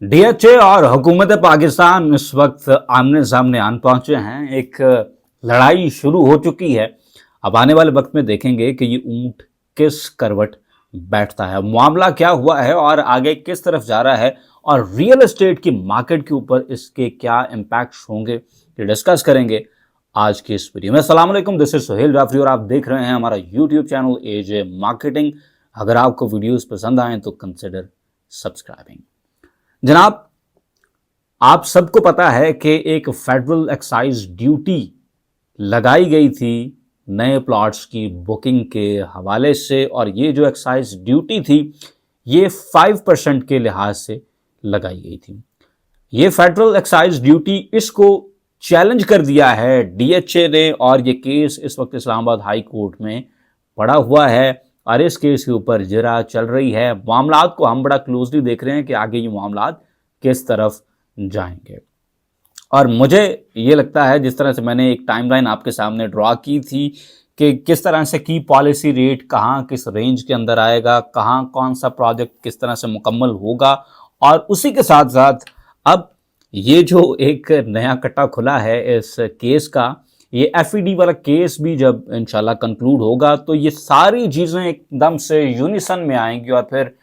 DHA और हुकूमत पाकिस्तान इस वक्त आमने सामने आन पहुंचे हैं। एक लड़ाई शुरू हो चुकी है। अब आने वाले वक्त में देखेंगे कि ये ऊंट किस करवट बैठता है, मामला क्या हुआ है और आगे किस तरफ जा रहा है, और रियल एस्टेट की मार्केट के ऊपर इसके क्या इम्पैक्ट्स होंगे, ये डिस्कस करेंगे आज की इस वीडियो में। अस्सलाम वालेकुम, दिस इज सोहेल जाफरी और आप देख रहे हैं हमारा यूट्यूब चैनल एजे मार्केटिंग। अगर आपको वीडियोस पसंद आए तो कंसिडर सब्सक्राइबिंग। जनाब, आप सबको पता है कि एक फेडरल एक्साइज ड्यूटी लगाई गई थी नए प्लॉट्स की बुकिंग के हवाले से, और ये जो एक्साइज ड्यूटी थी ये 5% के लिहाज से लगाई गई थी। ये फेडरल एक्साइज ड्यूटी, इसको चैलेंज कर दिया है डीएचए ने, और ये केस इस वक्त इस्लामाबाद हाई कोर्ट में पड़ा हुआ है और इस केस के ऊपर जरा चल रही है। मामलात को हम बड़ा क्लोजली देख रहे हैं कि आगे ये मामलात किस तरफ जाएंगे। और मुझे ये लगता है, जिस तरह से मैंने एक टाइमलाइन आपके सामने ड्रॉ की थी कि किस तरह से की पॉलिसी रेट कहाँ किस रेंज के अंदर आएगा, कहाँ कौन सा प्रोजेक्ट किस तरह से मुकम्मल होगा, और उसी के साथ साथ अब ये जो एक नया कट्टा खुला है इस केस का, ये एफईडी वाला केस भी जब इंशाल्लाह कंक्लूड होगा तो ये सारी चीज़ें एकदम से यूनिसन में आएंगी और फिर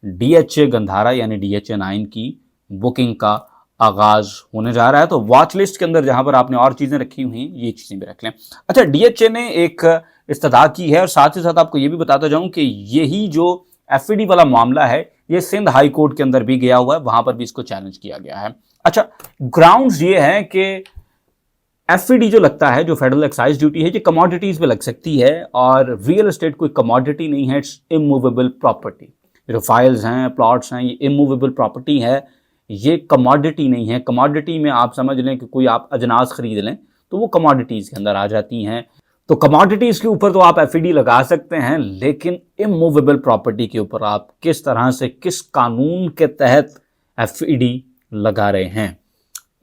डीएचए गंधारा यानी डीएचए 9 की बुकिंग का आगाज होने जा रहा है। तो वॉच लिस्ट के अंदर जहां पर आपने और चीजें रखी हुई हैं ये चीजें भी रख लें। अच्छा, डीएचए ने एक इस्तदा की है, और साथ ही साथ आपको ये भी बताता जाऊं कि यही जो एफईडी वाला मामला है ये सिंध हाई कोर्ट के अंदर भी गया हुआ है, वहां पर भी इसको चैलेंज किया गया है। अच्छा, ग्राउंड्स ये है कि एफईडी जो लगता है, जो फेडरल एक्साइज ड्यूटी है, ये कमोडिटीज पे लग सकती है, और रियल एस्टेट कोई कमोडिटी नहीं है, इट्स इमूवेबल प्रॉपर्टी। जो फाइल्स हैं, प्लॉट्स हैं, ये इमूवेबल प्रॉपर्टी है, ये कमोडिटी नहीं है। कमोडिटी में आप समझ लें कि कोई आप अजनास खरीद लें तो वो कमोडिटीज़ के अंदर आ जाती हैं। तो कमोडिटीज़ के ऊपर तो आप एफईडी लगा सकते हैं, लेकिन इमूवेबल प्रॉपर्टी के ऊपर आप किस तरह से, किस कानून के तहत एफईडी लगा रहे हैं,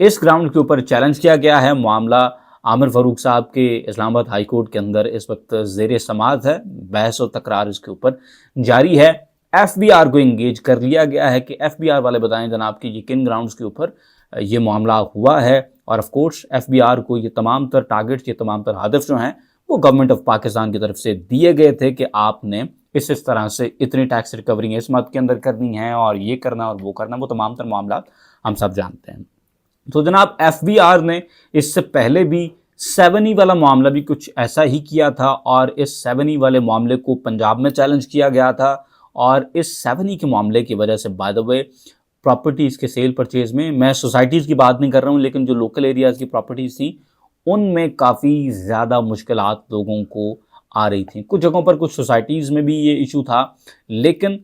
इस ग्राउंड के ऊपर चैलेंज किया गया है। मामला आमिर फारूक साहब के इस्लामाबाद हाई कोर्ट के अंदर इस वक्त ज़ेर समाअत है। बहस और तकरार इसके ऊपर जारी है। एफबीआर को इंगेज कर लिया गया है कि एफबीआर वाले बताएं जनाब कि ये किन ग्राउंड्स के ऊपर ये मामला हुआ है। और ऑफ कोर्स एफबीआर को ये तमाम तर टारगेट्स, ये तमाम तर हदफ जो हैं वो गवर्नमेंट ऑफ पाकिस्तान की तरफ से दिए गए थे कि आपने इस तरह से इतनी टैक्स रिकवरी इस मद के अंदर करनी है, और ये करना और वो करना, वो तमाम तर मामला हम सब जानते हैं। तो जनाब, एफबीआर ने इससे पहले भी 7E वाला मामला भी कुछ ऐसा ही किया था, और इस 7E वाले मामले को पंजाब में चैलेंज किया गया था। और इस 7E के मामले की वजह से, बाय द वे, प्रॉपर्टीज़ के सेल परचेज में, मैं सोसाइटीज़ की बात नहीं कर रहा हूँ, लेकिन जो लोकल एरियाज़ की प्रॉपर्टीज़ थी उनमें काफ़ी ज़्यादा मुश्किलात लोगों को आ रही थी। कुछ जगहों पर, कुछ सोसाइटीज़ में भी ये इशू था, लेकिन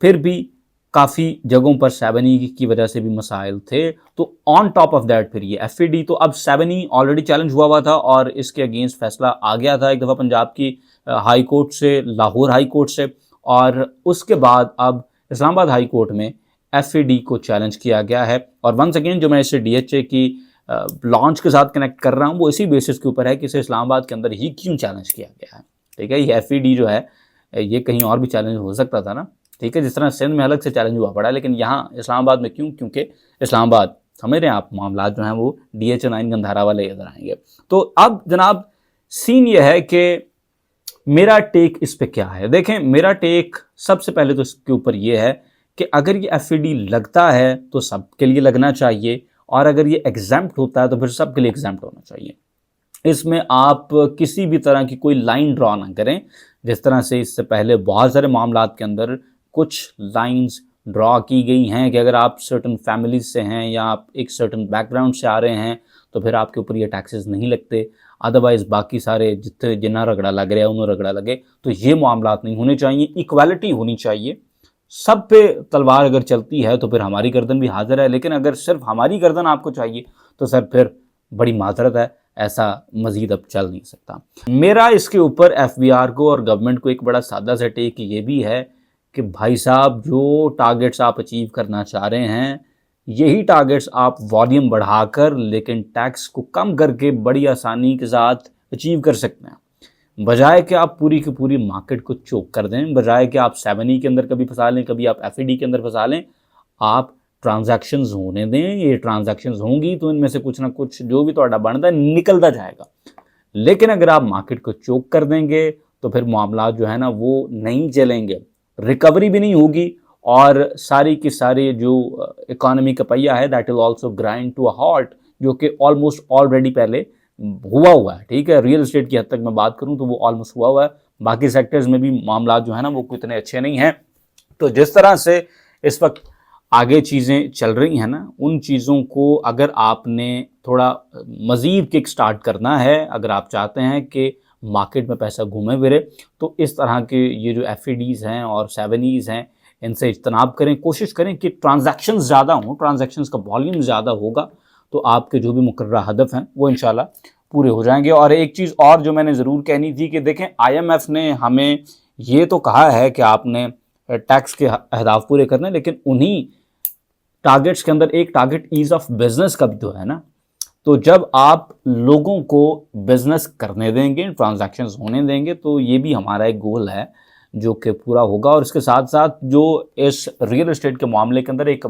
फिर भी काफ़ी जगहों पर 7E की वजह से भी मसाइल थे। तो ऑन टॉप ऑफ दैट फिर ये एफईडी, तो अब 7E ऑलरेडी चैलेंज हुआ था और इसके अगेंस्ट फैसला आ गया था एक दफ़ा पंजाब की हाई कोर्ट से, लाहौर हाई कोर्ट से, और उसके बाद अब इस्लामाबाद हाई कोर्ट में एफईडी को चैलेंज किया गया है। और वंस अगेन जो मैं इसे डीएचए की लॉन्च के साथ कनेक्ट कर रहा हूँ वो इसी बेसिस के ऊपर है कि इसे इस्लामाबाद के अंदर ही क्यों चैलेंज किया गया है। ठीक है, ये एफईडी जो है ये कहीं और भी चैलेंज हो सकता था ना। ठीक है, जिस तरह सिंध में अलग से चैलेंज हुआ पड़ा है, लेकिन यहाँ इस्लामाबाद में क्यों? क्योंकि इस्लामाबाद, समझ रहे हैं आप, मामला जो हैं वो डीएचए 9 गंधारा वाले इधर आएंगे। तो अब जनाब सीन ये है कि मेरा टेक इस पे क्या है। देखें, मेरा टेक सबसे पहले तो इसके ऊपर ये है कि अगर ये एफईडी लगता है तो सबके लिए लगना चाहिए, और अगर ये एग्जैम्प्ट होता है तो फिर सबके लिए एग्जैम्प्ट होना चाहिए। इसमें आप किसी भी तरह की कोई लाइन ड्रॉ ना करें, जिस तरह से इससे पहले बहुत सारे मामलात के अंदर कुछ लाइंस ड्रॉ की गई हैं कि अगर आप सर्टन फैमिलीज से हैं या आप एक सर्टन बैकग्राउंड से आ रहे हैं तो फिर आपके ऊपर ये टैक्सेस नहीं लगते, अदरवाइज बाकी सारे जितने जिन्ना रगड़ा लग रहा है उन्हें रगड़ा लगे। तो ये मामलात नहीं होने चाहिए, इक्वालिटी होनी चाहिए। सब पे तलवार अगर चलती है तो फिर हमारी गर्दन भी हाजिर है, लेकिन अगर सिर्फ हमारी गर्दन आपको चाहिए तो सर फिर बड़ी माजरत है, ऐसा मजीद अब चल नहीं सकता। मेरा इसके ऊपर एफबीआर को और गवर्नमेंट को एक बड़ा सादा सा टेक ये भी है कि भाई साहब, जो टारगेट्स आप अचीव करना चाह रहे हैं यही टारगेट्स आप वॉल्यूम बढ़ाकर लेकिन टैक्स को कम करके बड़ी आसानी के साथ अचीव कर सकते हैं, बजाय कि आप पूरी की पूरी मार्केट को चोक कर दें, बजाय कि आप 7E के अंदर कभी फंसा लें, कभी आप एफईडी के अंदर फंसा लें। आप ट्रांजैक्शंस होने दें, ये ट्रांजैक्शंस होंगी तो इनमें से कुछ ना कुछ जो भी ਤੁਹਾਡਾ ਬਣਦਾ निकलता जाएगा। लेकिन अगर आप मार्केट को चोक कर देंगे तो फिर मामला जो है ना वो नहीं चलेंगे, रिकवरी भी नहीं होगी और सारी की सारी जो इकोनॉमी का पहिया है that will also grind to a halt, जो कि ऑलमोस्ट ऑलरेडी पहले हुआ है। ठीक है, रियल एस्टेट की हद तक मैं बात करूं तो वो ऑलमोस्ट हुआ है, बाकी सेक्टर्स में भी मामला जो है ना वो इतने अच्छे नहीं हैं। तो जिस तरह से इस वक्त आगे चीज़ें चल रही हैं ना, उन चीज़ों को अगर आपने थोड़ा मज़ीद किक स्टार्ट करना है, अगर आप चाहते हैं कि मार्केट में पैसा घूमे फिरे, तो इस तरह के ये जो एफईडीज़ हैं और 7ईज़ हैं इनसे इज्तनाब करें। कोशिश करें कि ट्रांजैक्शंस ज़्यादा हों, ट्रांजैक्शंस का वॉल्यूम ज़्यादा होगा तो आपके जो भी मुकर्ररा हदफ हैं वो इंशाल्लाह पूरे हो जाएंगे। और एक चीज़ और जो मैंने ज़रूर कहनी थी कि देखें, IMF ने हमें ये तो कहा है कि आपने टैक्स के अहदाफ पूरे करने, लेकिन उन्हीं टारगेट्स के अंदर एक टारगेट ईज ऑफ बिजनेस का भी तो है ना। तो जब आप लोगों को बिजनेस करने देंगे, ट्रांजैक्शंस होने देंगे, तो ये भी हमारा एक गोल है जो कि पूरा होगा। और इसके साथ साथ जो इस रियल एस्टेट के मामले के अंदर एक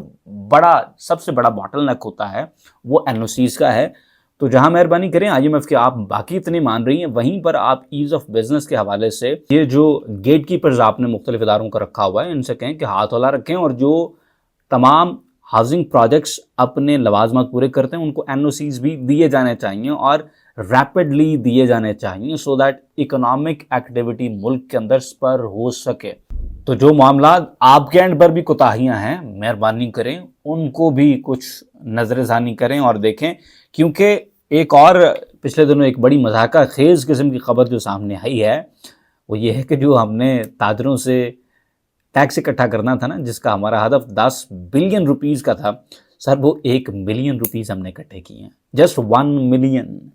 बड़ा सबसे बड़ा बॉटलनेक होता है वो NOCs का है। तो जहां मेहरबानी करें IMF के, आप बाकी इतनी मान रही हैं, वहीं पर आप ईज ऑफ बिजनेस के हवाले से ये जो गेट कीपर्स आपने मुख्तलिफ इदारों का रखा हुआ है इनसे कहें कि हाथ हौला रखें और जो तमाम हाउसिंग प्रोजेक्ट्स अपने लवाजमात पूरे करते हैं उनको NOCs भी दिए जाने चाहिए और रैपिडली दिए जाने चाहिए, सो दैट इकोनॉमिक एक्टिविटी मुल्क के अंदर स्पर हो सके। तो जो मामला आपके एंड पर भी कोताहियां हैं, मेहरबानी करें उनको भी कुछ नजरसानी करें और देखें। क्योंकि एक और पिछले दिनों एक बड़ी मजाका खेज किस्म की खबर जो सामने आई है वो ये है कि जो हमने ताजरों से टैक्स इकट्ठा करना था ना, जिसका हमारा हदफ 10 बिलियन रुपीस का था, सर वो 1 मिलियन रुपीस हमने इकट्ठे किए हैं, जस्ट 1 मिलियन।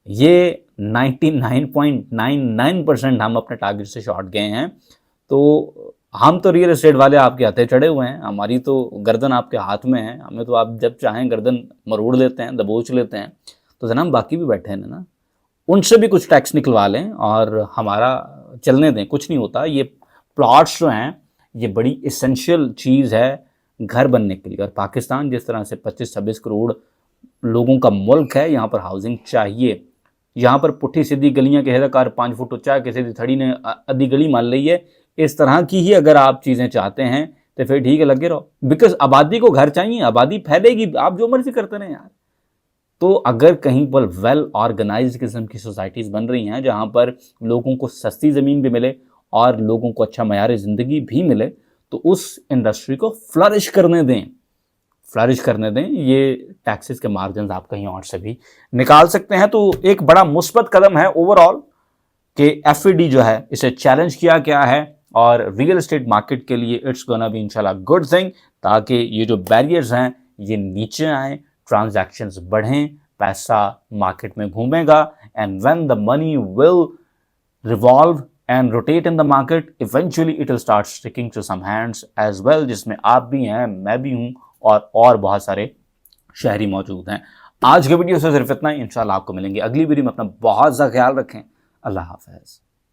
ये 99.99% हम अपने टारगेट से शॉर्ट गए हैं। तो हम तो रियल एस्टेट वाले आपके हाथे चढ़े हुए हैं, हमारी तो गर्दन आपके हाथ में है, हमें तो आप जब चाहें गर्दन मरोड़ लेते हैं, दबोच लेते हैं। तो जनाब बाकी भी बैठे हैं ना, उनसे भी कुछ टैक्स निकलवा लें और हमारा चलने दें, कुछ नहीं होता। ये प्लॉट्स जो हैं ये बड़ी इसेंशियल चीज़ है घर बनने के लिए, और पाकिस्तान जिस तरह से 25-26 करोड़ लोगों का मुल्क है, यहाँ पर हाउसिंग चाहिए। यहाँ पर पुट्ठी सीधी गलियाँ के हेदाकार 5 फुट ऊंचा, किसी दी थड़ी ने आधी गली मान ली है, इस तरह की ही अगर आप चीज़ें चाहते हैं तो फिर ठीक है, लगे रहो। बिकॉज आबादी को घर चाहिए, आबादी फैलेगी, आप जो मर्जी करते रहें यार। तो अगर कहीं पर वेल ऑर्गेनाइज्ड किस्म की सोसाइटीज़ बन रही हैं जहाँ पर लोगों को सस्ती ज़मीन भी मिले और लोगों को अच्छा मयार ज़िंदगी भी मिले, तो उस इंडस्ट्री को फ्लरिश करने दें, फ्लरिश करने दें। ये टैक्सेस के मार्जिन आप कहीं और से भी निकाल सकते हैं। तो एक बड़ा मुस्बत कदम है ओवरऑल कि एफईडी जो है इसे चैलेंज किया गया है और रियल एस्टेट मार्केट के लिए इट्स गोना बी इंशाल्लाह गुड थिंग, ताकि ये जो बैरियर्स हैं ये नीचे आएँ, ट्रांजैक्शंस बढ़ें, पैसा मार्केट में घूमेगा, and when the money will revolve and rotate in the market, eventually it will start sticking to some hands as well, जिसमें आप भी हैं, मैं भी हूं और बहुत सारे शहरी मौजूद हैं। आज के वीडियो से सिर्फ इतना ही, इंशाल्लाह आपको मिलेंगे अगली वीडियो में। अपना बहुत सा ख्याल रखें, अल्लाह हाफ़िज़।